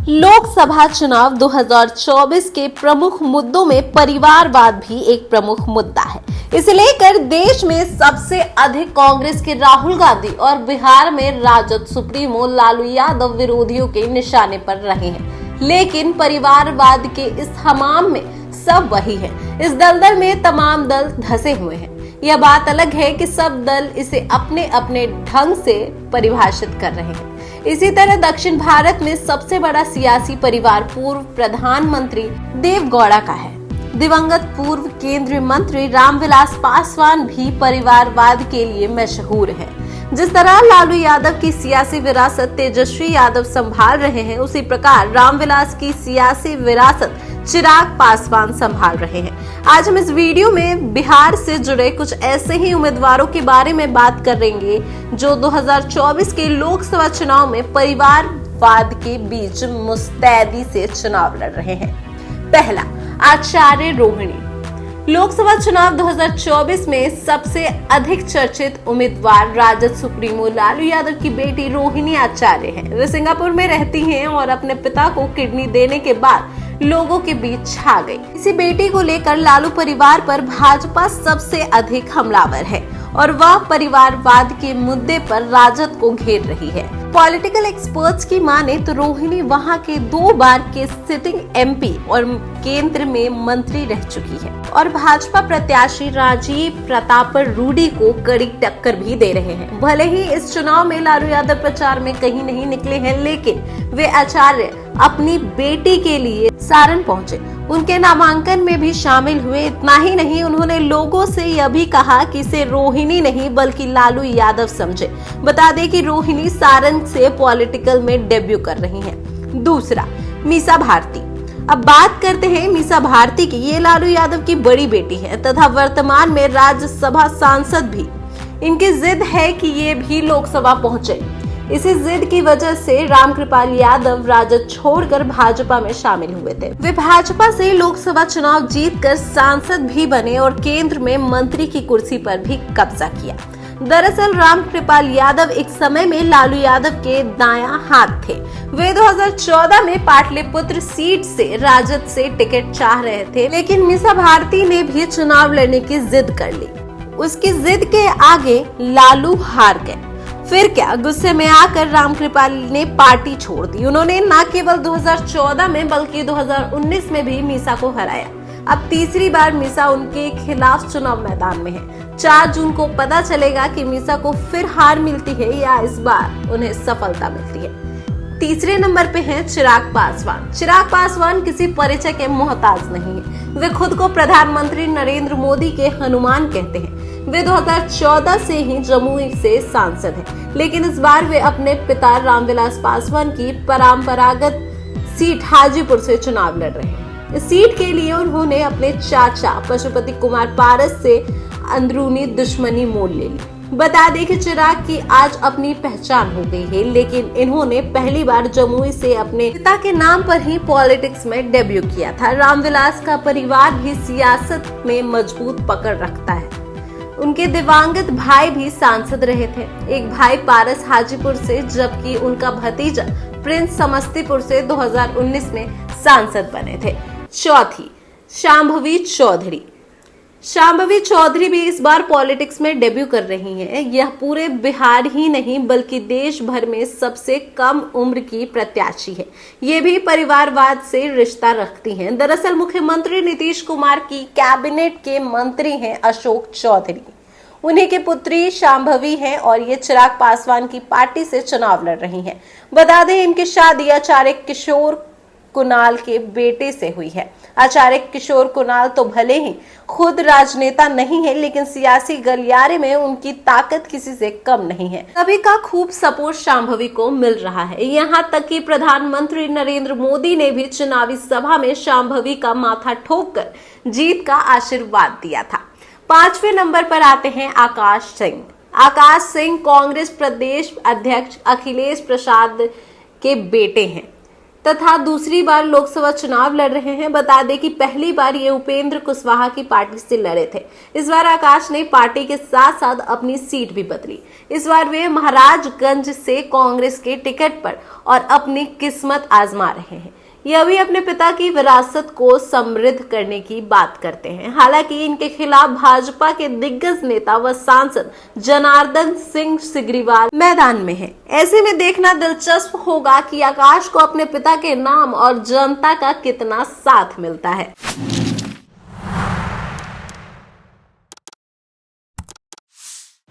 लोकसभा चुनाव 2024 के प्रमुख मुद्दों में परिवारवाद भी एक प्रमुख मुद्दा है। इसे लेकर देश में सबसे अधिक कांग्रेस के राहुल गांधी और बिहार में राजद सुप्रीमो लालू यादव विरोधियों के निशाने पर रहे हैं। लेकिन परिवारवाद के इस हमाम में सब वही है। इस दलदल में तमाम दल धंसे हुए हैं। यह बात अलग है कि सब दल इसे अपने अपने ढंग से परिभाषित कर रहे हैं। इसी तरह दक्षिण भारत में सबसे बड़ा सियासी परिवार पूर्व प्रधानमंत्री देवेगौड़ा का है। दिवंगत पूर्व केंद्रीय मंत्री रामविलास पासवान भी परिवारवाद के लिए मशहूर है। जिस तरह लालू यादव की सियासी विरासत तेजस्वी यादव संभाल रहे हैं, उसी प्रकार रामविलास की सियासी विरासत चिराग पासवान संभाल रहे हैं। आज हम इस वीडियो में बिहार से जुड़े कुछ ऐसे ही उम्मीदवारों के बारे में बात करेंगे जो 2024 के लोकसभा चुनाव में परिवारवाद के बीच मुस्तैदी से चुनाव लड़ रहे हैं। पहला, आचार्य रोहिणी। लोकसभा चुनाव 2024 में सबसे अधिक चर्चित उम्मीदवार राजद सुप्रीमो लालू यादव की बेटी रोहिणी आचार्य हैं। वे सिंगापुर में रहती हैं और अपने पिता को किडनी देने के बाद लोगों के बीच छा गई। इसी बेटी को लेकर लालू परिवार पर भाजपा सबसे अधिक हमलावर है और वह परिवारवाद के मुद्दे पर राजद को घेर रही है। पॉलिटिकल एक्सपर्ट्स की माने तो रोहिणी वहां के 2 बार के सिटिंग एमपी और केंद्र में मंत्री रह चुकी है और भाजपा प्रत्याशी राजीव प्रताप रूडी को कड़ी टक्कर भी दे रहे हैं। भले ही इस चुनाव में लालू यादव प्रचार में कहीं नहीं निकले हैं, लेकिन वे आचार्य अपनी बेटी के लिए सारण पहुंचे, उनके नामांकन में भी शामिल हुए। इतना ही नहीं, उन्होंने लोगों से यह भी कहा कि इसे रोहिणी नहीं बल्कि लालू यादव समझे। बता दें कि रोहिणी सारण से पॉलिटिकल में डेब्यू कर रही हैं। दूसरा, मीसा भारती। अब बात करते हैं मीसा भारती की। ये लालू यादव की बड़ी बेटी है तथा वर्तमान में राज्यसभा सांसद भी। इनकी जिद है कि ये भी लोकसभा पहुंचे। इसी जिद की वजह से रामकृपाल यादव राजद छोड़कर भाजपा में शामिल हुए थे। वे भाजपा से लोकसभा चुनाव जीतकर सांसद भी बने और केंद्र में मंत्री की कुर्सी पर भी कब्जा किया। दरअसल रामकृपाल यादव एक समय में लालू यादव के दायां हाथ थे। वे 2014 में पाटलिपुत्र सीट से राजद से टिकट चाह रहे थे, लेकिन मीसा भारती ने भी चुनाव लड़ने की जिद कर ली। उसकी जिद के आगे लालू हार गए। फिर क्या, गुस्से में आकर रामकृपाल ने पार्टी छोड़ दी। उन्होंने न केवल 2014 में बल्कि 2019 में भी मीसा को हराया। अब तीसरी बार मीसा उनके खिलाफ चुनाव मैदान में है। 4 जून को पता चलेगा कि मीसा को फिर हार मिलती है या इस बार उन्हें सफलता मिलती है। तीसरे नंबर पे हैं चिराग पासवान। चिराग पासवान किसी परिचय के मोहताज नहीं है। वे खुद को प्रधानमंत्री नरेंद्र मोदी के हनुमान कहते हैं। वे 2014 से ही जमुई से सांसद हैं, लेकिन इस बार वे अपने पिता रामविलास पासवान की परंपरागत सीट हाजीपुर से चुनाव लड़ रहे हैं। इस सीट के लिए उन्होंने अपने चाचा पशुपति कुमार पारस से अंदरूनी दुश्मनी मोल ले ली। बता दें कि चिराग की आज अपनी पहचान हो गई है, लेकिन इन्होंने पहली बार जमुई से अपने पिता के नाम पर ही पॉलिटिक्स में डेब्यू किया था। रामविलास का परिवार भी सियासत में मजबूत पकड़ रखता है। उनके दिवंगत भाई भी सांसद रहे थे। एक भाई पारस हाजीपुर से, जबकि उनका भतीजा प्रिंस समस्तीपुर से 2019 में सांसद बने थे। चौथी, शांभवी चौधरी। शांभवी चौधरी भी इस बार पॉलिटिक्स में डेब्यू कर रही हैं। यह पूरे बिहार ही नहीं बल्कि देश भर में सबसे कम उम्र की प्रत्याशी है। ये भी परिवारवाद से रिश्ता रखती हैं। दरअसल मुख्यमंत्री नीतीश कुमार की कैबिनेट के मंत्री हैं अशोक चौधरी। उन्हीं की पुत्री शांभवी हैं और ये चिराग पासवान की पार्टी से चुनाव लड़ रही हैं। बता दें, इनकी शादी आचार्य किशोर कुणाल के बेटे से हुई है। आचार्य किशोर कुणाल तो भले ही खुद राजनेता नहीं है, लेकिन सियासी गलियारे में उनकी ताकत किसी से कम नहीं है। सभी का खूब सपोर्ट शांभवी को मिल रहा है। यहाँ तक कि प्रधानमंत्री नरेंद्र मोदी ने भी चुनावी सभा में शांभवी का माथा ठोककर जीत का आशीर्वाद दिया था। 5वें नंबर पर आते हैं आकाश सिंह। आकाश सिंह कांग्रेस प्रदेश अध्यक्ष अखिलेश प्रसाद के बेटे हैं तथा दूसरी बार लोकसभा चुनाव लड़ रहे हैं। बता दें कि पहली बार ये उपेंद्र कुशवाहा की पार्टी से लड़े थे। इस बार आकाश ने पार्टी के साथ साथ अपनी सीट भी बदली। इस बार वे महाराजगंज से कांग्रेस के टिकट पर और अपनी किस्मत आजमा रहे हैं। ये अभी अपने पिता की विरासत को समृद्ध करने की बात करते हैं। हालांकि इनके खिलाफ भाजपा के दिग्गज नेता व सांसद जनार्दन सिंह सिग्रीवाल मैदान में हैं। ऐसे में देखना दिलचस्प होगा कि आकाश को अपने पिता के नाम और जनता का कितना साथ मिलता है।